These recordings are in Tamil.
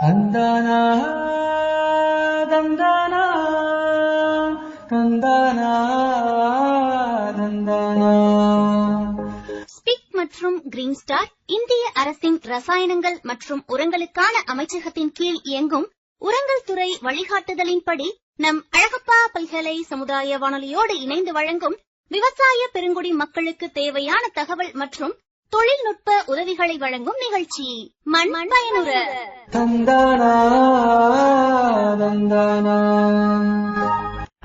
தந்தானா தந்தானா தந்தானா தந்தானா. ஸ்பிக் மற்றும் கிரீன் ஸ்டார் இந்திய அரசின் ரசாயனங்கள் மற்றும் உரங்களுக்கான அமைச்சகத்தின் கீழ் இயங்கும் உரங்கள் துறை வழிகாட்டுதலின்படி நம் அழகப்பா பல்கலை சமுதாய வானொலியோடு இணைந்து வழங்கும் விவசாய பெருங்குடி மக்களுக்கு தேவையான தகவல் மற்றும் தொழில்நுட்ப உதவிகளை வழங்கும் நிகழ்ச்சி மண் பயனுற.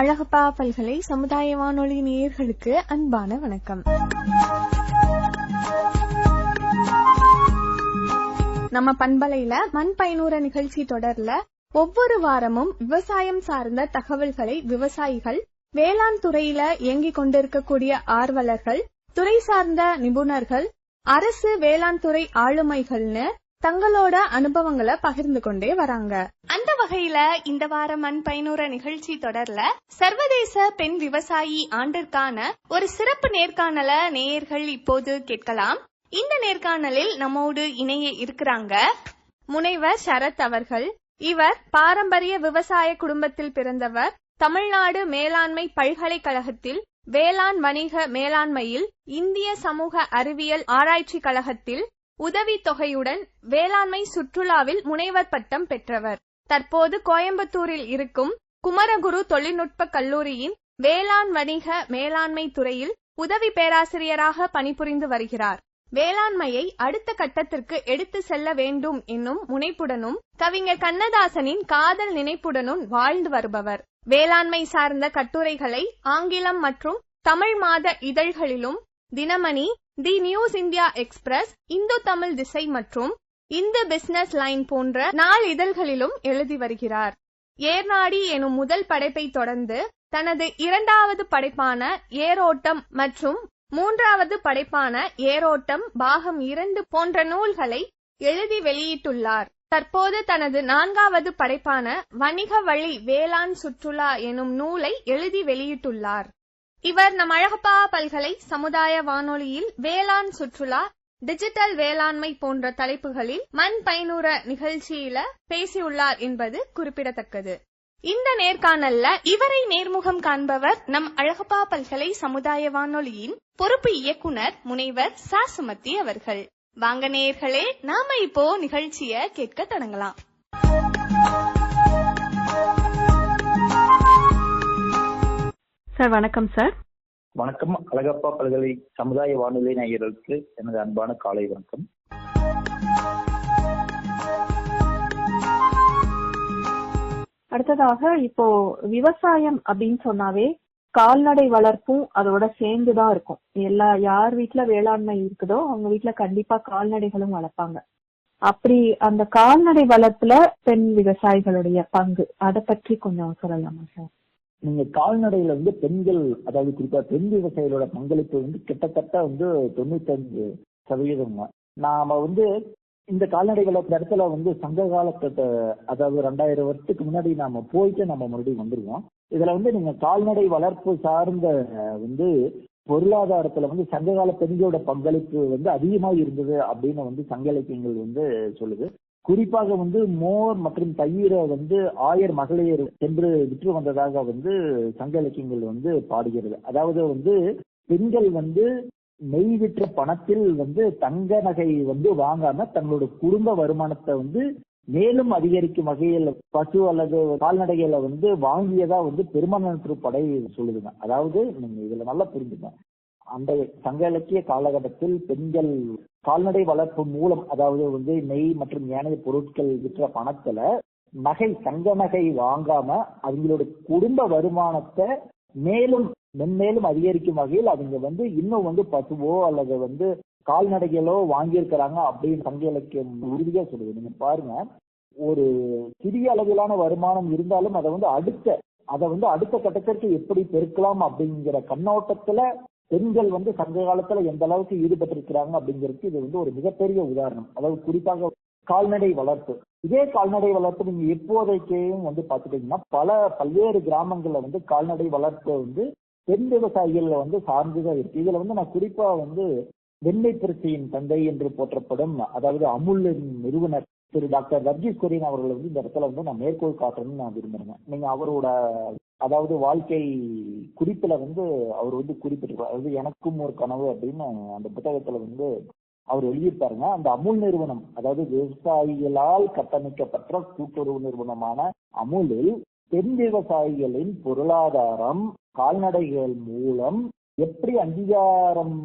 அழகப்பா பல்கலை சமுதாய வானொலி நேயர்களுக்கு அன்பான வணக்கம். நம்ம பண்பலையில மண் பயனுற நிகழ்ச்சி தொடர்ல ஒவ்வொரு வாரமும் விவசாயம் சார்ந்த தகவல்களை விவசாயிகள், வேளாண் துறையில இயங்கிக் கொண்டிருக்கக்கூடிய ஆர்வலர்கள், துறை சார்ந்த நிபுணர்கள், அரசு வேளாண் துறை ஆளுமைகள்னு தங்களோட அனுபவங்களை பகிர்ந்து கொண்டே வராங்க. அந்த வகையில இந்த வார மண் பயனுற நிகழ்ச்சி தொடர்ல சர்வதேச பெண் விவசாயி ஆண்டிற்கான ஒரு சிறப்பு நேர்காணல நேயர்கள் இப்போது கேட்கலாம். இந்த நேர்காணலில் நம்மோடு இணைய இருக்கிறாங்க முனைவர் சரத் அவர்கள். இவர் பாரம்பரிய விவசாய குடும்பத்தில் பிறந்தவர். தமிழ்நாடு மேலாண்மை பல்கலைக்கழகத்தில் வேளாண் வணிக மேலாண்மையில், இந்திய சமூக அறிவியல் ஆராய்ச்சி கழகத்தில் உதவி தொகையுடன் வேளாண்மை சுற்றுலாவில் முனைவர் பட்டம் பெற்றவர். தற்போது கோயம்புத்தூரில் இருக்கும் குமரகுரு தொழில்நுட்ப கல்லூரியின் வேளாண் வணிக மேலாண்மை துறையில் உதவி பேராசிரியராக பணிபுரிந்து வருகிறார். வேளாண்மையை அடுத்த கட்டத்திற்கு எடுத்து செல்ல வேண்டும் என்னும் முனைப்புடனும் கவிஞர் கண்ணதாசனின் காதல் நினைப்புடனும் வாழ்ந்து வருபவர். வேளாண்மை சார்ந்த கட்டுரைகளை ஆங்கிலம் மற்றும் தமிழ் மாத இதழ்களிலும், Dinamani, the news India express, Hindu Tamil Thisai மற்றும் இந்து பிசினஸ் லைன் போன்ற நாள் இதழ்களிலும் எழுதி வருகிறார். ஏர்நாடி எனும் முதல் படைப்பை தொடர்ந்து தனது இரண்டாவது படைப்பான ஏரோட்டம் மற்றும் மூன்றாவது படைப்பான ஏரோட்டம் பாகம் 2 போன்ற நூல்களை எழுதி வெளியிட்டுள்ளார். தற்போது தனது 4வது படைப்பான வணிக வழி வேளாண் சுற்றுலா எனும் நூலை எழுதி வெளியிட்டுள்ளார். இவர் நம் அழகப்பா பல்கலை சமுதாய வானொலியில் வேளாண் சுற்றுலா, டிஜிட்டல் வேளாண்மை போன்ற தலைப்புகளில் மண் பயனுற நிகழ்ச்சியில பேசியுள்ளார் என்பது குறிப்பிடத்தக்கது. இந்த நேர்காணல்ல இவரை நேர்முகம் காண்பவர் நம் அழகப்பா பல்கலை சமுதாய வானொலியின் பொறுப்பு இயக்குனர் முனைவர் ச. சுமதி அவர்கள். வாங்க நேயர்களே, நாம இப்போ நிகழ்ச்சிய கேட்க தொடங்கலாம். சார் வணக்கம். சார் வணக்கம். அழகப்பா பல்கலை சமுதாய வானொலி நேயர்களுக்கு எனது அன்பான காலை வணக்கம். அடுத்ததாக, இப்போ விவசாயம் அப்படின்னு சொன்னாவே கால்நடை வளர்ப்பும் அதோட சேர்ந்துதான் இருக்கும். யார் வீட்டுல வேளாண்மை இருக்குதோ அவங்க வீட்டுல கண்டிப்பா கால்நடைகளும் வளர்ப்பாங்க. அப்படி அந்த கால்நடை வளர்ப்புல பெண் விவசாயிகளுடைய பங்கு, அதை பற்றி கொஞ்சம் சொல்லலாமா சார்? நீங்க கால்நடையில பெண்கள், அதாவது குறிப்பா பெண் விவசாயிகளோட பங்களிப்பு கிட்டத்தட்ட 95%. நாம இந்த கால்நடை வளர்ப்பு இடத்துல சங்க காலத்தை, அதாவது 2000 வருஷத்துக்கு முன்னாடி நாம போயிட்டு நம்ம மறுபடியும் வந்துருவோம். இதுல நீங்க கால்நடை வளர்ப்பு சார்ந்த பொருளாதாரத்துல சங்ககால பெண்களோட பங்களிப்பு அதிகமா இருந்தது அப்படின்னு சங்க இலக்கியங்கள் சொல்லுது. குறிப்பாக மோர் மற்றும் தயிரை ஆயர் மகளிர் சென்று விற்று வந்ததாக சங்க இலக்கியங்கள் பாடுகிறது. அதாவது பெண்கள் நெய் விற்ற பணத்தில் தங்க நகை வாங்காம தங்களோட குடும்ப வருமானத்தை மேலும் அதிகரிக்கும் வகையில் பசு அல்லது கால்நடைகளை வாங்கியதா பெருமானற்று படை சொல்லுதுங்க. அதாவது நீங்க இதுல நல்லா புரிஞ்சுங்க, அந்த சங்க இலக்கிய காலகட்டத்தில் பெண்கள் கால்நடை வளர்ப்பு மூலம், அதாவது நெய் மற்றும் ஏனைய பொருட்கள் விற்ற பணத்துல நகை, தங்க நகை வாங்காம அவங்களோட குடும்ப வருமானத்தை மேலும் மென்மேலும் அதிகரிக்கும் வகையில் அவங்க இன்னும் பசுவோ அல்லது கால்நடைகளோ வாங்கியிருக்கிறாங்க அப்படின்னு சங்க இலக்கியம் உறுதியா சொல்லுது. நீங்க பாருங்க, ஒரு சிறிய அளவிலான வருமானம் இருந்தாலும் அதை அடுத்த கட்டத்திற்கு எப்படி பெருக்கலாம் அப்படிங்கிற கண்ணோட்டத்துல பெண்கள் சங்க காலத்துல எந்த அளவுக்கு ஈடுபட்டிருக்கிறாங்க அப்படிங்கிறதுக்கு இது ஒரு மிகப்பெரிய உதாரணம். அதாவது குறிப்பாக கால்நடை வளர்ப்பு. இதே கால்நடை வளர்ப்பு நீங்க எப்போதைக்கும் பாத்துட்டீங்கன்னா பல்வேறு கிராமங்கள்ல கால்நடை வளர்ப்பு பெண் விவசாயிகள் சார்ந்துதான் இருக்கு. இதுல நான் குறிப்பா வெண்ணெய் புரட்சியின் தந்தை என்று போற்றப்படும், அதாவது அமுல் நிறுவனர் திரு டாக்டர் வர்கீஸ் கொரியன் அவர்கள் வந்து இந்த இடத்துல வந்து நான் மேற்கோள் காட்டணும்னு நான் விரும்புறேங்க. நீங்க அவரோட அதாவது வாழ்க்கை குறிப்புல வந்து அவர் வந்து குறிப்பிட்டிருக்காரு. அதாவது எனக்கும் ஒரு கனவு அப்படின்னு அந்த புத்தகத்துல வந்து அவர் எழுதியிருப்பாருங்க. அந்த அமுல் நிறுவனம், அதாவது விவசாயிகளால் கட்டமைக்கப்பட்ட கூட்டுறவு நிறுவனமான அமுலில் பெண் விவசாயிகளின் பொருளாதாரம் கால்நடைகள் மூலம் எப்படி அங்கீகாரம்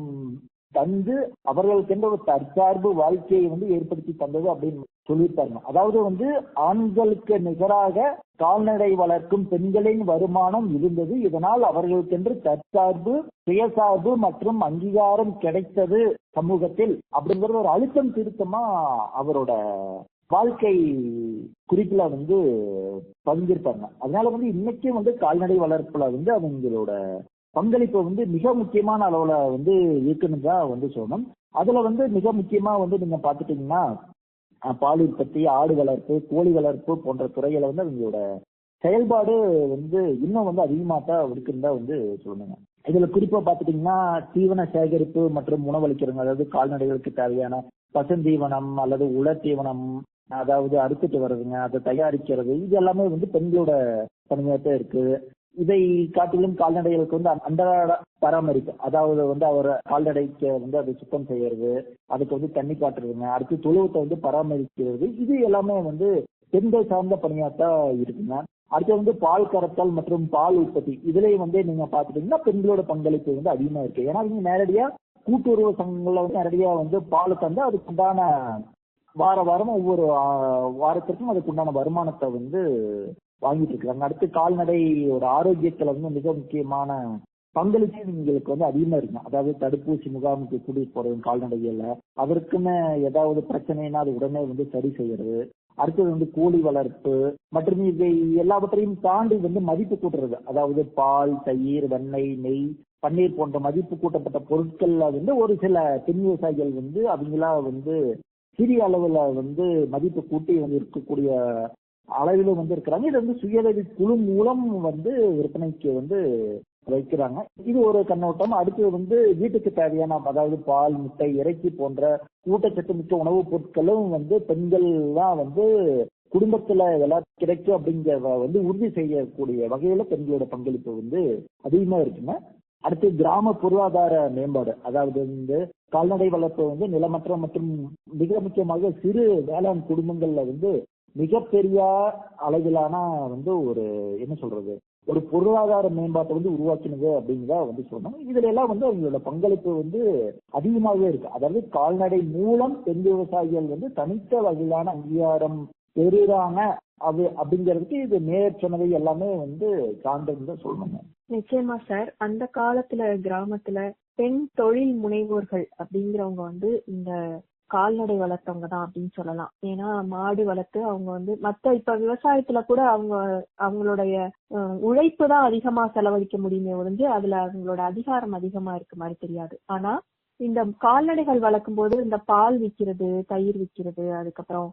தந்து அவர்களுக்கென்ற ஒரு தற்சார்பு வாழ்க்கையை வந்து ஏற்படுத்தி தந்தது அப்படின்னு சொல்லியிருப்பாருங்க. அதாவது வந்து ஆண்களுக்கு நிகராக கால்நடை வளர்க்கும் பெண்களின் வருமானம் இருந்தது. இதனால் அவர்களுக்கென்று தற்சார்பு, சுயசார்பு மற்றும் அங்கீகாரம் கிடைத்தது சமூகத்தில் அப்படிங்கிற ஒரு அழுத்தம் திருத்தமா அவரோட வாழ்க்கை குறிப்புல வந்து பகிர்ந்திருப்பாங்க. அதனால வந்து இன்னைக்கும் வந்து கால்நடை வளர்ப்புல வந்து அவங்களோட பங்களிப்பு வந்து மிக முக்கியமான அளவுல வந்து இருக்குன்னு தான் வந்து சொல்லணும். அதுல வந்து மிக முக்கியமா வந்து நீங்க பாத்துட்டீங்கன்னா பால் உற்பத்தி, ஆடு வளர்ப்பு, கோழி வளர்ப்பு போன்ற துறைகளை வந்து அவங்களோட செயல்பாடு வந்து இன்னும் வந்து அதிகமா தான் இருக்குன்னு தான் வந்து சொல்லணுங்க. இதுல குறிப்பா பாத்துட்டீங்கன்னா தீவன சேகரிப்பு மற்றும் உணவளிக்கிறவங்க, அதாவது கால்நடைகளுக்கு தேவையான பசுந்தீவனம் அல்லது உலர் தீவனம், அதாவது அறுத்துட்டு வர்றதுங்க, அதை தயாரிக்கிறது, இது எல்லாமே வந்து பெண்களோட பணியாத்தான் இருக்கு. இதை காட்டிலும் கால்நடைகளுக்கு வந்து அன்றாட பராமரிப்பு, அதாவது வந்து அவர் கால்நடைக்கு வந்து அதை சுத்தம் செய்யறது, அதுக்கு வந்து தண்ணி காட்டுறதுங்க, அடுத்து தொழுவத்தை வந்து பராமரிக்கிறது, இது எல்லாமே வந்து பெண்கள் சார்ந்த பணியாத்தான் இருக்குங்க. அடுத்து வந்து பால் கறத்தல் மற்றும் பால் உற்பத்தி, இதுலயும் வந்து நீங்க பாத்துட்டீங்கன்னா பெண்களோட பங்களிப்பு வந்து அதிகமா இருக்கு. ஏன்னா நீங்க நேரடியா கூட்டுறவு சங்கங்கள்ல வந்து நேரடியா வந்து பால் தந்து அதுக்கு உண்டான வாரம் ஒவ்வொரு வாரத்திற்கும் அதுக்கு உண்டான வருமானத்தை வந்து வாங்கிட்டு இருக்காங்க. அடுத்து கால்நடையோட ஆரோக்கியத்துல வந்து மிக முக்கியமான பங்களிப்பு இவங்களுக்கு வந்து அதிகமா இருக்கு. அதாவது தடுப்பூசி முகாமுக்கு கூட்டிட்டு போறது கால்நடைகள்ல, அதற்குன்னு ஏதாவது பிரச்சனைனா அது உடனே வந்து சரி செய்யறது. அடுத்தது வந்து கோழி வளர்ப்பு மற்றும் இதை எல்லாவற்றையும் தாண்டி வந்து மதிப்பு கூட்டுறது, அதாவது பால், தயிர், வெண்ணெய், நெய், பன்னீர் போன்ற மதிப்பு கூட்டப்பட்ட பொருட்கள்ல வந்து ஒரு சில பெண் விவசாயிகள் வந்து அவங்களா வந்து சிறிய அளவுல வந்து மதிப்பு கூட்டி வந்து இருக்கக்கூடிய அளவிலும் வந்து இருக்கிறாங்க. இது வந்து சுயதவி குழு மூலம் வந்து விற்பனைக்கு வந்து வைக்கிறாங்க. இது ஒரு கண்ணோட்டம். அடுத்து வந்து வீட்டுக்கு தேவையான, அதாவது பால், முட்டை, இறைச்சி போன்ற ஊட்டச்சத்து மிக்க உணவுப் பொருட்களும் வந்து பெண்கள் தான் வந்து குடும்பத்துல எல்லாம் கிடைக்கும் அப்படிங்கிற வந்து உறுதி செய்யக்கூடிய வகையில பெண்களோட பங்களிப்பு வந்து அதிகமா இருக்குங்க. அடுத்து கிராம பொருளாதார மேம்பாடு, அதாவது வந்து கால்நடை வளர்ப்பு வந்து நிலமற்ற மற்றும் மிக முக்கியமாக சிறு வேளாண் குடும்பங்கள்ல வந்து மிகப்பெரிய அளவிலான வந்து ஒரு என்ன சொல்றது ஒரு பொருளாதார மேம்பாட்டை வந்து உருவாக்கினது அப்படிங்கிறத வந்து சொல்லணும். இதுல எல்லாம் வந்து அவங்களோட பங்களிப்பு வந்து அதிகமாகவே இருக்கு. அதாவது கால்நடை மூலம் பெண் விவசாயிகள் வந்து தனித்த வகையிலான அங்கீகாரம் பெறுறாங்க அது அப்படிங்கிறதுக்கு இது நேர் சொன்னதை எல்லாமே வந்து சான்றுன்னு சொல்லணுங்க. நிச்சயமா சார். அந்த காலத்துல கிராமத்துல பெண் தொழில் முனைவோர்கள் அப்படிங்கிறவங்க வந்து இந்த கால்நடை வளர்த்தவங்க தான் அப்படின்னு சொல்லலாம். ஏன்னா மாடு வளர்த்து அவங்க வந்து மத்த இப்ப விவசாயத்துல கூட அவங்களுடைய உழைப்பு தான் அதிகமா செலவழிக்க முடியுமே ஒழிஞ்சு அதுல அவங்களோட அதிகாரம் அதிகமா இருக்கு மாதிரி தெரியாது. ஆனா இந்த கால்நடைகள் வளர்க்கும் போது இந்த பால் விற்கிறது, தயிர் விற்கிறது, அதுக்கப்புறம்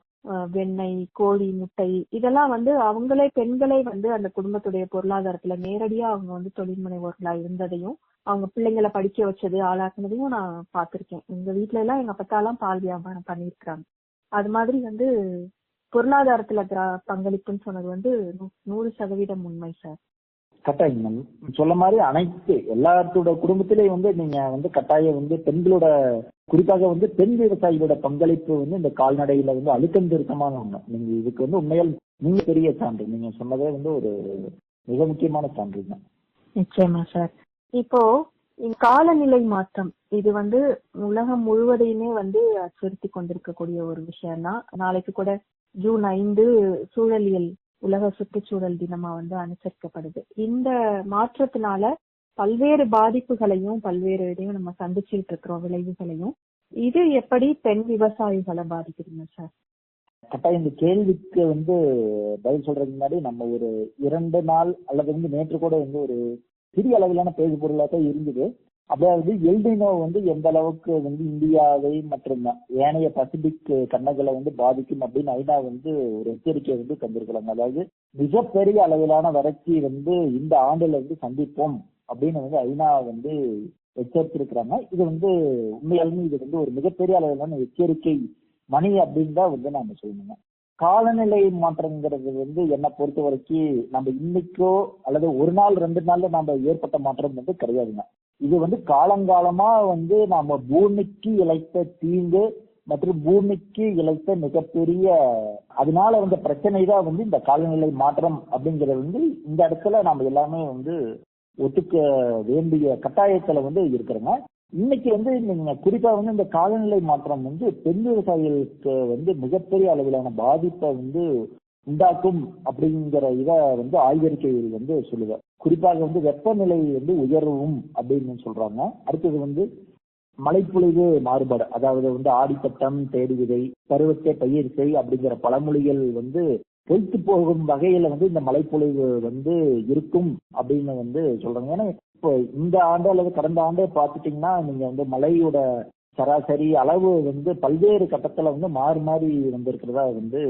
வெண்ணெய், கோழி, முட்டை, இதெல்லாம் வந்து அவங்களே பெண்களே வந்து அந்த குடும்பத்துடைய பொருளாதாரத்துல நேரடியா அவங்க வந்து தொழில் முனைவோர்களா இருந்ததையும் அவங்க பிள்ளைங்களை படிக்க வச்சது ஆளாக்குனதையும் நான் பாத்திருக்கேன். எங்க வீட்டுல எல்லாம் எங்க அப்பத்தாலாம் பால் வியாபாரம் பண்ணிருக்காங்க. அது மாதிரி வந்து பொருளாதாரத்துல பங்களிப்புன்னு சொன்னது வந்து 100% உண்மை சார். கட்டாயம் சொல்ல மாதிரி அனைத்து எல்லாத்தோட குடும்பத்திலேயும் வந்து நீங்க வந்து கட்டாயம் வந்து பெண்களோட குறிப்பாக வந்து பெண் விவசாயிகளோட பங்களிப்பு வந்து இந்த கால்நடையில வந்து அழுத்தம் திருத்தமான ஒண்ணு. நீங்க இதுக்கு வந்து உண்மையால் நீங்க பெரிய சான்று, நீங்க சொன்னதே வந்து ஒரு மிக முக்கியமான சான்று தான். நிச்சயமா சார். இப்போ காலநிலை மாற்றம் இது வந்து உலகம் முழுவதையுமே வந்து அச்சுறுத்தி கொண்டிருக்கக்கூடிய ஒரு விஷயம் தான். நாளைக்கு கூட ஜூன் 5 சூழலியல் உலக சுற்றுச்சூழல் தினமா வந்து அனுசரிக்கப்படுது. இந்த மாற்றத்தினால பல்வேறு பாதிப்புகளையும் பல்வேறு இதையும் நம்ம சந்திச்சுட்டு இருக்கிறோம், விளைவுகளையும். இது எப்படி பெண் விவசாயிகளை பாதிக்குதுங்க சார்? கட்டாயம் இந்த கேள்விக்கு வந்து பதில் சொல்றதுக்கு முன்னாடி நம்ம ஒரு 2 நாள் அல்லது வந்து நேற்று கூட வந்து ஒரு சிறிய அளவிலான பேசு பொருளாக தான் இருந்தது. அதாவது எல்னினோ வந்து எந்த அளவுக்கு வந்து இந்தியாவை மற்றும் ஏனைய பசிபிக் கண்டங்களை வந்து பாதிக்கும் அப்படின்னு ஐநா வந்து ஒரு எச்சரிக்கையை வந்து தந்திருக்கிறாங்க. அதாவது மிகப்பெரிய அளவிலான வறட்சி வந்து இந்த ஆண்டுல வந்து சந்திப்போம் அப்படின்னு வந்து ஐநா வந்து எச்சரித்திருக்கிறாங்க. இது வந்து உண்மையாலுமே இது வந்து ஒரு மிகப்பெரிய அளவிலான எச்சரிக்கை மணி அப்படின்னு தான் வந்து நாம சொல்லணுங்க. காலநிலை மாற்றம்ங்கிறது வந்து என்னை பொறுத்த வரைக்கும் நம்ம இன்னைக்கோ அல்லது ஒரு நாள் 2 நாள்ல நம்ம ஏற்பட்ட மாற்றம் வந்து கிடையாதுங்க. இது வந்து காலங்காலமா வந்து நம்ம பூமிக்கு இழைத்த தீங்கு மற்றும் பூமிக்கு இழைத்த மிகப்பெரிய அதனால வந்த பிரச்சனை தான் வந்து இந்த காலநிலை மாற்றம் அப்படிங்கிறது வந்து இந்த இடத்துல நாம எல்லாமே வந்து ஒத்துக்க வேண்டிய கட்டாயத்துல வந்து இருக்கிறோங்க. இன்னைக்கு வந்து நீங்க குறிப்பா வந்து இந்த காலநிலை மாற்றம் வந்து பெண் விவசாயிகளுக்கு வந்து மிகப்பெரிய அளவிலான பாதிப்பை வந்து உண்டாக்கும் அப்படிங்கிற இதை வந்து ஆய்வறிக்கையில் வந்து சொல்லுவேன். குறிப்பாக வந்து வெப்பநிலை வந்து உயர்வும் அப்படின்னு சொல்றாங்க. அடுத்தது வந்து மழைப்பொழிவு மாறுபாடு, அதாவது வந்து ஆடிப்பட்டம் தேடி விதை பருவத்தை பயிர் செய் அப்படிங்கிற பழமொழிகள் வந்து பொய்த்து போகும் வகையில வந்து இந்த மழைப்பொழிவு வந்து இருக்கும் அப்படின்னு வந்து சொல்றாங்க. ஏன்னா இப்போ இந்த ஆண்டு அல்லது கடந்த ஆண்டே பார்த்துட்டீங்கன்னா நீங்க வந்து மழையோட சராசரி அளவு வந்து பல்வேறு கட்டத்துல வந்து மாறி மாறி வந்திருக்கிறதா வந்து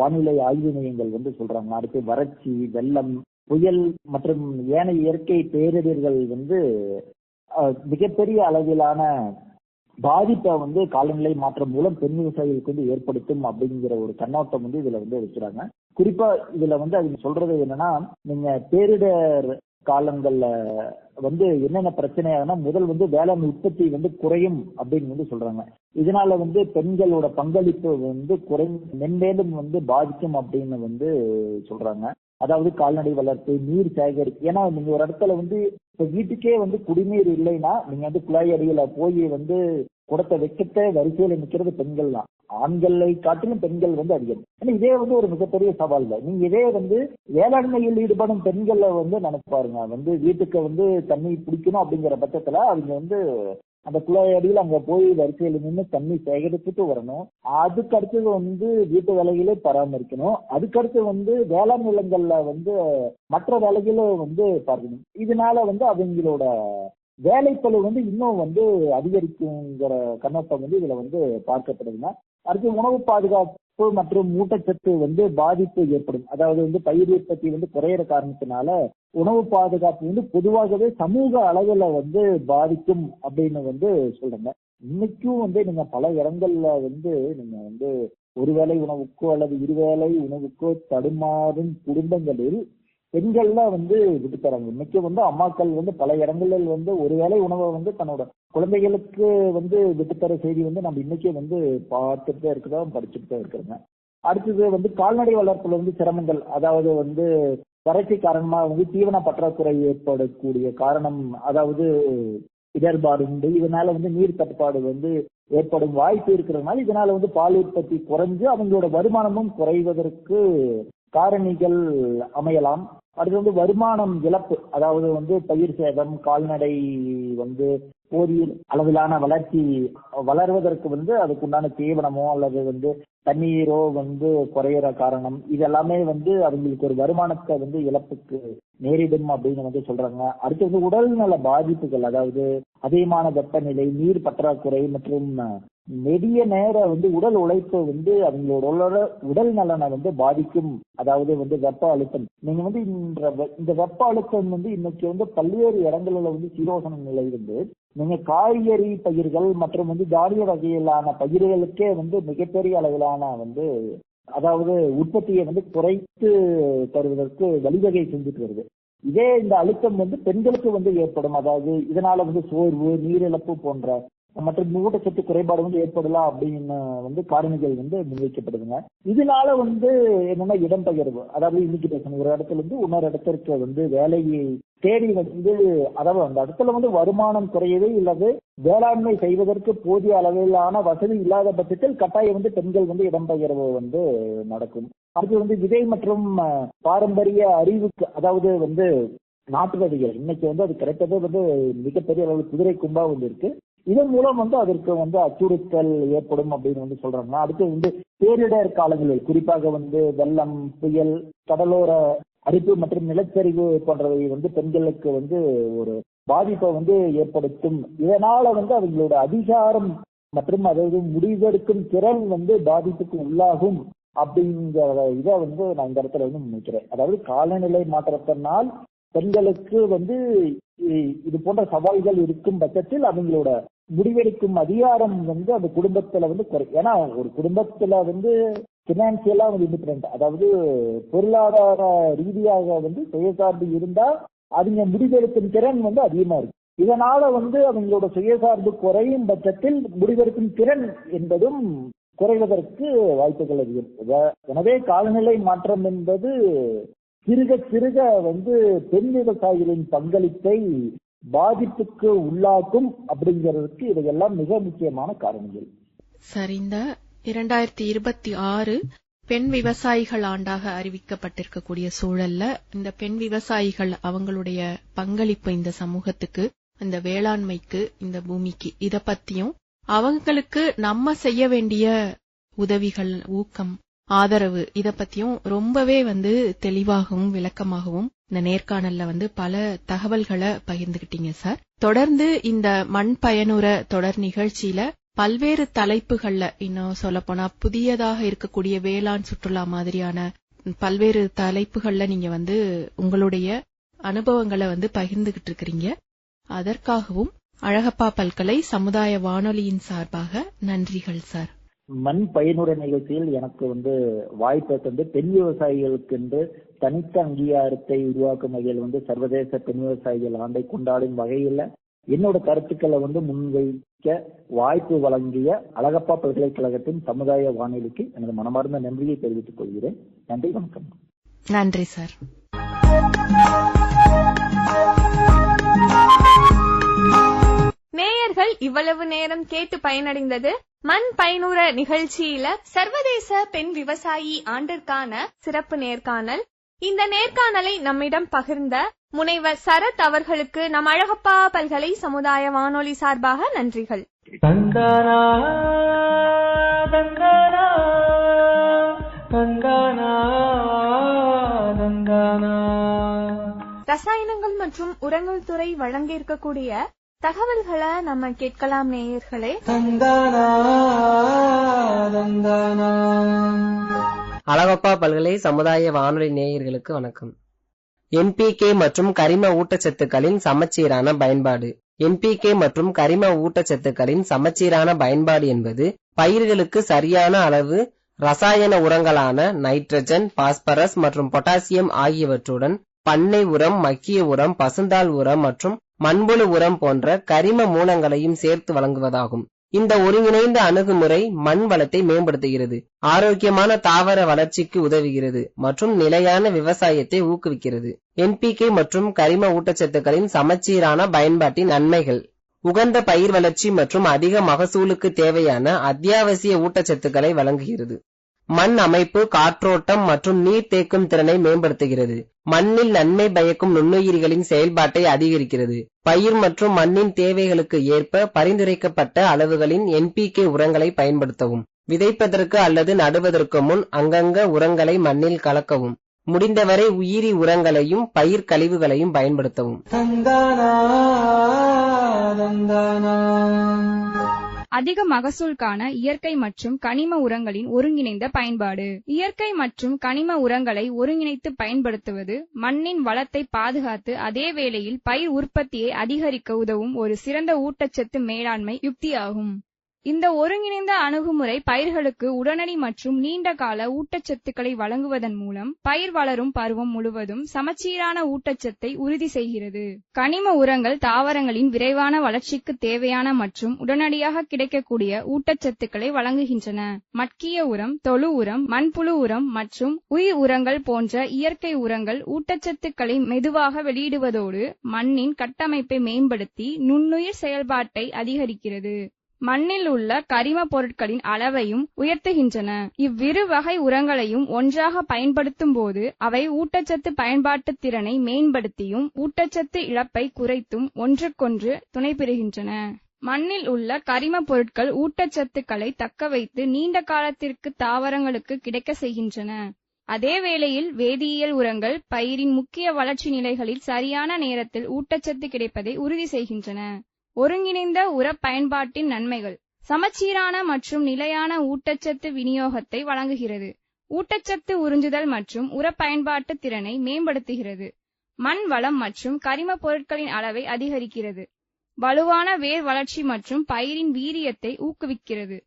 வானிலை ஆய்வு மையங்கள் வந்து சொல்றாங்க. அடுத்து வறட்சி, வெள்ளம், புயல் மற்றும் ஏனைய இயற்கை பேரிடர்கள் வந்து மிகப்பெரிய அளவிலான பாதிப்பை வந்து காலநிலை மாற்றம் மூலம் பெண் விவசாயிகளுக்கு வந்து ஏற்படுத்தும் அப்படிங்கிற ஒரு கண்ணோட்டம் வந்து இதுல வந்து வைக்கிறாங்க. குறிப்பா இதுல வந்து அது சொல்றது என்னன்னா, நீங்க பேரிடர் காலங்கள்ல வந்து என்னென்ன பிரச்சனை ஆகுனா, முதல் வந்து வேளாண் உற்பத்தி வந்து குறையும் அப்படின்னு வந்து சொல்றாங்க. இதனால வந்து பெண்களோட பங்களிப்பு வந்து மென்மேலும் வந்து பாதிக்கும் அப்படின்னு வந்து சொல்றாங்க. அதாவது கால்நடை வளர்ப்பு, நீர் சேகரிப்பு. ஏன்னா நீங்க ஒரு இடத்துல வந்து இப்ப வீட்டுக்கே வந்து குடிநீர் இல்லைன்னா நீங்க வந்து குழாய் அடியில போய் வந்து குடத்தை வைக்கத்த வரிசையில நிக்கிறது பெண்கள் தான். ஆண்களை காட்டிலும் பெண்கள் வந்து அதிகம். ஏன்னா இதே வந்து ஒரு மிகப்பெரிய சவால் தான். நீங்க இதே வந்து வேளாண்மையில் ஈடுபடும் பெண்களை வந்து நினைப்பாருங்க, வந்து வீட்டுக்கு வந்து தண்ணி பிடிக்கணும் அப்படிங்கிற பட்சத்துல அவங்க வந்து அந்த குழாய் அடியில் அங்க போய் வரிசையில நின்று தண்ணி சேகரிச்சுட்டு வரணும். அதுக்கு அடுத்தது வந்து வீட்டு வேலைகளே பராமரிக்கணும். அதுக்கடுத்து வந்து வேளாண் நிலங்கள்ல வந்து மற்ற வேலைகளும் வந்து பார்க்கணும். இதனால வந்து அவங்களோட வேலைப்பளு வந்து இன்னும் வந்து அதிகரிக்குங்கிற கண்ணோட்டம் வந்து இதுல வந்து பார்க்கப்படுதுன்னா, அடுத்து உணவு பாதுகாப்பு மற்றும் ஊட்டச்சத்து வந்து பாதிப்பு ஏற்படும். அதாவது வந்து பயிர் உற்பத்தி வந்து குறையிற காரணத்தினால உணவு பாதுகாப்பு வந்து பொதுவாகவே சமூக அளவுல வந்து பாதிக்கும் அப்படின்னு வந்து சொல்றாங்க. இன்னைக்கும் வந்து நீங்க பல இடங்கள்ல வந்து நீங்க வந்து ஒருவேளை உணவுக்கோ அல்லது இருவேளை உணவுக்கோ தடுமாறும் குடும்பங்களில் பெண்கள்லாம் வந்து விட்டு தராங்க. இன்னைக்கு வந்து அம்மாக்கள் வந்து பல இடங்களில் வந்து ஒருவேளை உணவை வந்து தன்னோட குழந்தைகளுக்கு வந்து விட்டுத்தர செய்தி வந்து நம்ம இன்னைக்கே வந்து பார்த்துட்டு தான் இருக்கிறோம், படிச்சுட்டு தான் இருக்கிறோங்க. அடுத்தது வந்து கால்நடை வளர்ப்புல வந்து சிரமங்கள், அதாவது வந்து வறட்சி காரணமா வந்து தீவன பற்றாக்குறை ஏற்படக்கூடிய காரணம், அதாவது இடர்பாடு உண்டு. இதனால வந்து நீர் தட்டுப்பாடு வந்து ஏற்படும் வாய்ப்பு இருக்கிறதுனால இதனால வந்து பால் உற்பத்தி குறைஞ்சு அவங்களோட வருமானமும் குறைவதற்கு காரணிகள் அமையலாம். அடுத்து வந்து வருமானம் இழப்பு, அதாவது வந்து பயிர் சேதம், கால்நடை வந்து போதிய அளவிலான வளர்ச்சி வளர்வதற்கு வந்து அதுக்குண்டான தீவனமோ அல்லது வந்து தண்ணீரோ வந்து குறையிற காரணம், இதெல்லாமே வந்து அவங்களுக்கு ஒரு வருமானத்தை வந்து இழப்புக்கு நேரிடும் அப்படின்னு வந்து சொல்றாங்க. அடுத்து வந்து உடல்நல பாதிப்புகள், அதாவது அதிகமான வெப்பநிலை, நீர் பற்றாக்குறை மற்றும் நெடிய நேர வந்து உடல் உழைப்பு வந்து அவங்களோட உடல் நலனை வந்து பாதிக்கும். அதாவது வந்து வெப்ப அழுத்தம், நீங்க வந்து இந்த வெப்ப அழுத்தம் வந்து இன்னைக்கு வந்து பல்வேறு இடங்களில் வந்து சீரோசன நிலை இருந்து நீங்க காய்கறி பயிர்கள் மற்றும் வந்து தானிய வகையிலான பயிர்களுக்கே வந்து மிகப்பெரிய அளவிலான வந்து அதாவது உற்பத்தியை வந்து குறைத்து தருவதற்கு வழிவகை செஞ்சுட்டு வருது. இதே இந்த அழுத்தம் வந்து பெண்களுக்கு வந்து ஏற்படும். அதாவது இதனால வந்து சோர்வு, நீரிழப்பு போன்ற மற்றும் ஊட்டச்சத்து குறைபாடு வந்து ஏற்படலாம் அப்படின்னு வந்து காரணிகள் வந்து முன்வைக்கப்படுதுங்க. இதனால வந்து என்னன்னா இடம்பெயர்வு, அதாவது இன்னைக்கு பேசணும் ஒரு இடத்துல இருந்து இன்னொரு இடத்திற்கு வந்து வேலையை தேடி வந்து, அதாவது அந்த இடத்துல வந்து வருமானம் குறையவே இல்லாது வேளாண்மை செய்வதற்கு போதிய அளவிலான வசதி இல்லாத பட்சத்தில் கட்டாயம் வந்து பெண்கள் வந்து இடம்பெயர்வு வந்து நடக்கும். அடுத்து வந்து விதை மற்றும் பாரம்பரிய அறிவுக்கு, அதாவது வந்து நாட்டு விதைகள் இன்னைக்கு வந்து அது கிடைப்பதே வந்து மிகப்பெரிய அளவு குதிரை கும்பா வந்து இருக்கு. இதன் மூலம் வந்து அதற்கு வந்து அச்சுறுத்தல் ஏற்படும் அப்படின்னு வந்து சொல்றாங்க. அடுத்து வந்து பேரிடர் காலங்களில் குறிப்பாக வந்து வெள்ளம், புயல், கடலோர அரிப்பு மற்றும் நிலச்சரிவு போன்றவை வந்து பெண்களுக்கு வந்து ஒரு பாதிப்பை வந்து ஏற்படுத்தும். இதனால வந்து அவங்களோட அதிகாரம் மற்றும் அதாவது முடிவெடுக்கும் திறன் வந்து பாதிப்புக்கு உள்ளாகும் அப்படிங்கிற இதை வந்து நான் இந்த இடத்துல வந்து நினைக்கிறேன். அதாவது காலநிலை மாற்றத்தினால் பெண்களுக்கு வந்து இது போன்ற சவால்கள் இருக்கும் பட்சத்தில் அவங்களோட முடிவெடுக்கும் அதிகாரம் வந்து அந்த குடும்பத்துல வந்து ஏன்னா ஒரு குடும்பத்துல வந்து பினான்சியலா வந்து இண்டிபெண்டன்ட், அதாவது பொருளாதார ரீதியாக வந்து சுயசார்பு இருந்தா அவங்க முடிவெடுக்கும் திறன் வந்து அதிகமா இருக்கு. இதனால வந்து அவங்களோட சுயசார்பு குறையும் பட்சத்தில் முடிவெடுக்கும் திறன் என்பதும் குறைவதற்கு வாய்ப்புகள் அதிகம். எனவே காலநிலை மாற்றம் என்பது சிறுக சிறுக வந்து பெண் விவசாயிகளின் பங்களிப்பை பாதிப்புக்கு உள்ளாக்கும் அப்படிங்கிறதுக்கு இவையெல்லாம் மிக முக்கியமான காரணங்கள். சார், இந்த 2026 பெண் விவசாயிகள் ஆண்டாக அறிவிக்கப்பட்டிருக்கக்கூடிய சூழல்ல இந்த பெண் விவசாயிகள் அவங்களுடைய பங்களிப்பு இந்த சமூகத்துக்கு, இந்த வேளாண்மைக்கு, இந்த பூமிக்கு, இத பத்தியும் அவங்களுக்கு நம்ம செய்ய வேண்டிய உதவிகள், ஊக்கம், ஆதரவு, இத பத்தியும் ரொம்பவே வந்து தெளிவாகவும் விளக்கமாகவும் இந்த நேர்காணல்ல வந்து பல தகவல்களை பகிர்ந்துகிட்டீங்க சார். தொடர்ந்து இந்த மண் பயனுற தொடர் நிகழ்ச்சியில பல்வேறு தலைப்புகள்ல, இன்னும் சொல்லப்போனா புதியதாக இருக்கக்கூடிய வேளாண் சுற்றுலா மாதிரியான பல்வேறு தலைப்புகள்ல நீங்க வந்து உங்களுடைய அனுபவங்களை வந்து பகிர்ந்துகிட்டு இருக்கிறீங்க. அதற்காகவும் அழகப்பா பல்கலை சமுதாய வானொலியின் சார்பாக நன்றிகள் சார். மண் பயனுற நிகழ்ச்சியில் எனக்கு வந்து வாய்ப்பை தந்து பெண் விவசாயிகளுக்கு என்று தனித்த அங்கீகாரத்தை உருவாக்கும் வகையில் வந்து சர்வதேச பெண் விவசாயிகள் ஆண்டை கொண்டாடும் வகையில் என்னோட கருத்துக்களை வந்து முன்வைக்க வாய்ப்பு வழங்கிய அழகப்பா பல்கலைக்கழகத்தின் சமுதாய வானொலிக்கு எனது மனமார்ந்த நன்றியை தெரிவித்துக் கொள்கிறேன். நன்றி, வணக்கம். நன்றி சார். நேயர்கள் இவ்வளவு நேரம் கேட்டு பயனடைந்தது மண் பயனுற நிகழ்ச்சியில சர்வதேச பெண் விவசாயி ஆண்டிற்கான சிறப்பு நேர்காணல். இந்த நேர்காணலை நம்மிடம் பகிர்ந்த முனைவர் சரத் அவர்களுக்கு நம் அழகப்பா பல்கலை சமுதாய வானொலி சார்பாக நன்றிகள். தந்தானா தந்தானா தந்தானா தந்தானா. ரசாயனங்கள் மற்றும் உரங்கள் துறை வழங்க இருக்கக்கூடிய தகவல்களை நம்ம கேட்கலாம் நேயர்களே. தந்தானா தந்தானா. அழகப்பா பல்கலை சமுதாய வானொலி நேயர்களுக்கு வணக்கம். NPK மற்றும் கரிம ஊட்டச்சத்துக்களின் சமச்சீரான பயன்பாடு. NPK மற்றும் கரிம ஊட்டச்சத்துக்களின் சமச்சீரான பயன்பாடு என்பது பயிர்களுக்கு சரியான அளவு ரசாயன உரங்களான நைட்ரஜன், பாஸ்பரஸ் மற்றும் பொட்டாசியம் ஆகியவற்றுடன் பண்ணை உரம், மக்கிய உரம், பசுந்தாள் உரம் மற்றும் மண்புழு உரம் போன்ற கரிம மூலங்களையும் சேர்த்து வழங்குவதாகும். இந்த ஒருங்கிணைந்த அணுகுமுறை மண் வளத்தை மேம்படுத்துகிறது, ஆரோக்கியமான தாவர வளர்ச்சிக்கு உதவுகிறது மற்றும் நிலையான விவசாயத்தை ஊக்குவிக்கிறது. NPK மற்றும் கரிம ஊட்டச்சத்துக்களின் சமச்சீரான பயன்பாட்டின் நன்மைகள்: உகந்த பயிர் வளர்ச்சி மற்றும் அதிக மகசூலுக்கு தேவையான அத்தியாவசிய ஊட்டச்சத்துக்களை வழங்குகிறது. மண் அமைப்பு, காற்றோட்டம் மற்றும் நீர் தேக்கும் திறனை மேம்படுத்துகிறது. மண்ணில் நன்மை பயக்கும் நுண்ணுயிரிகளின் செயல்பாட்டை அதிகரிக்கிறது. பயிர் மற்றும் மண்ணின் தேவைகளுக்கு ஏற்ப பரிந்துரைக்கப்பட்ட அளவுகளின் NPK உரங்களை பயன்படுத்தவும். விதைப்பதற்கு அல்லது நடுவதற்கு முன் அங்கங்க உரங்களை மண்ணில் கலக்கவும். முடிந்தவரை உயிரி உரங்களையும் பயிர் கழிவுகளையும் பயன்படுத்தவும். தந்தானா தந்தானா. அதிக மகசூலுக்கான இயற்கை மற்றும் கனிம உரங்களின் ஒருங்கிணைந்த பயன்பாடு. இயற்கை மற்றும் கனிம உரங்களை ஒருங்கிணைத்து பயன்படுத்துவது மண்ணின் வளத்தை பாதுகாத்து அதே வேளையில் பயிர் உற்பத்தியை அதிகரிக்க உதவும் ஒரு சிறந்த ஊட்டச்சத்து மேலாண்மை யுக்தியாகும். இந்த ஒருங்கிணைந்த அணுகுமுறை பயிர்களுக்கு உடனடி மற்றும் நீண்ட கால ஊட்டச்சத்துக்களை வழங்குவதன் மூலம் பயிர் வளரும் பருவம் முழுவதும் சமச்சீரான ஊட்டச்சத்தை உறுதி செய்கிறது. கனிம உரங்கள் தாவரங்களின் விரைவான வளர்ச்சிக்கு தேவையான மற்றும் உடனடியாக கிடைக்கக்கூடிய ஊட்டச்சத்துக்களை வழங்குகின்றன. மட்கிய உரம், தொழு உரம், மண்புழு உரம் மற்றும் உயிர் உரங்கள் போன்ற இயற்கை உரங்கள் ஊட்டச்சத்துக்களை மெதுவாக வெளியிடுவதோடு மண்ணின் கட்டமைப்பை மேம்படுத்தி நுண்ணுயிர் செயல்பாட்டை அதிகரிக்கிறது. மண்ணில் உள்ள கரிம பொருட்களின் அளவையும் உயர்த்துகின்றன. இவ்விரு வகை உரங்களையும் ஒன்றாக பயன்படுத்தும் போது அவை ஊட்டச்சத்து பயன்பாட்டு திறனை மேம்படுத்தியும் ஊட்டச்சத்து இழப்பை குறைத்தும் ஒன்றுக்கொன்று துணை பெறுகின்றன. மண்ணில் உள்ள கரிம பொருட்கள் ஊட்டச்சத்துக்களை தக்க வைத்து நீண்ட காலத்திற்கு தாவரங்களுக்கு கிடைக்க செய்கின்றன. அதே வேளையில் வேதியியல் உரங்கள் பயிரின் முக்கிய வளர்ச்சி நிலைகளில் சரியான நேரத்தில் ஊட்டச்சத்து கிடைப்பதை உறுதி செய்கின்றன. ஒருங்கிணைந்த உர பயன்பாட்டின் நன்மைகள்: சமச்சீரான மற்றும் நிலையான ஊட்டச்சத்து விநியோகத்தை வழங்குகிறது. ஊட்டச்சத்து உறிஞ்சுதல் மற்றும் உர பயன்பாட்டு திறனை மேம்படுத்துகிறது. மண் வளம் மற்றும் கரிம பொருட்களின் அளவை அதிகரிக்கிறது. வலுவான வேர் வளர்ச்சி மற்றும் பயிரின் வீரியத்தை ஊக்குவிக்கிறது.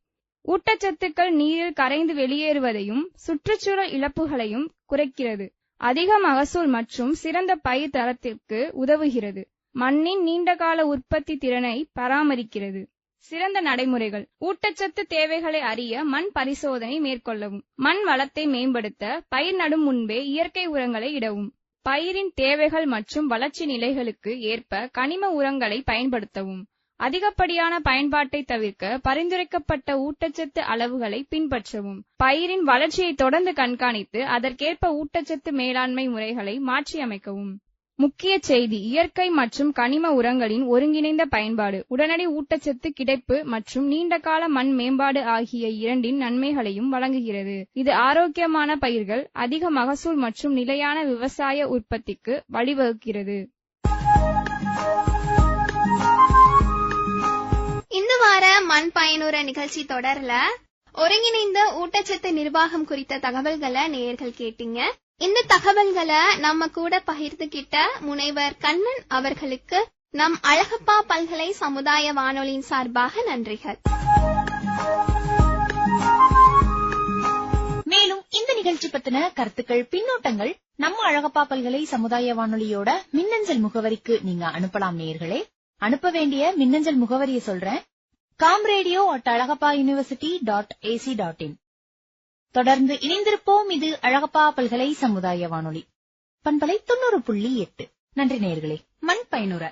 ஊட்டச்சத்துக்கள் நீரில் கரைந்து வெளியேறுவதையும் சுற்றுச்சூழல் இழப்புகளையும் குறைக்கிறது. அதிக மகசூல் மற்றும் சிறந்த பயிர் தரத்திற்கு உதவுகிறது. மண்ணின் நீண்டகால உற்பத்தி திறனை பராமரிக்கிறது. சிறந்த நடைமுறைகள்: ஊட்டச்சத்து தேவைகளை அறிய மண் பரிசோதனை மேற்கொள்ளவும். மண் வளத்தை மேம்படுத்த பயிர் நடும் முன்பே இயற்கை உரங்களை இடவும். பயிரின் தேவைகள் மற்றும் வளர்ச்சி நிலைகளுக்கு ஏற்ப கனிம உரங்களை பயன்படுத்தவும். அதிகப்படியான பயன்பாட்டை தவிர்க்க பரிந்துரைக்கப்பட்ட ஊட்டச்சத்து அளவுகளை பின்பற்றவும். பயிரின் வளர்ச்சியை தொடர்ந்து கண்காணித்து அதற்கேற்ப ஊட்டச்சத்து மேலாண்மை முறைகளை மாற்றியமைக்கவும். முக்கிய செய்தி: இயற்கை மற்றும் கனிம உரங்களின் ஒருங்கிணைந்த பயன்பாடு உடனடி ஊட்டச்சத்து கிடைப்பு மற்றும் நீண்டகால மண் மேம்பாடு ஆகிய இரண்டின் நன்மைகளையும் வழங்குகிறது. இது ஆரோக்கியமான பயிர்கள், அதிக மகசூல் மற்றும் நிலையான விவசாய உற்பத்திக்கு வழிவகுக்கிறது. இந்த வார மண் பயனுற நிகழ்ச்சி தொடர்ல ஒருங்கிணைந்த ஊட்டச்சத்து நிர்வாகம் குறித்த தகவல்களை நேயர்கள் கேட்டீங்க. இந்த தகவல்களை நம்ம கூட பகிர்ந்துகிட்ட முனைவர் கண்ணன் அவர்களுக்கு நம் அழகப்பா பல்கலை சமுதாய வானொலியின் சார்பாக நன்றிகள். மேலும் இந்த நிகழ்ச்சி பத்தின கருத்துக்கள், பின்னோட்டங்கள் நம்ம அழகப்பா பல்கலை சமுதாய வானொலியோட மின்னஞ்சல் முகவரிக்கு நீங்க அனுப்பலாம். நேயர்களே, அனுப்ப வேண்டிய மின்னஞ்சல் முகவரியை சொல்றேன்: comradio@alagapauniversity.ac.in. தொடர்ந்து இணைந்திருப்போம். இது அழகப்பா பல்கலை சமுதாய வானொலி, பண்பலை 90.8. நன்றி நேயர்களே. மண் பயனுற.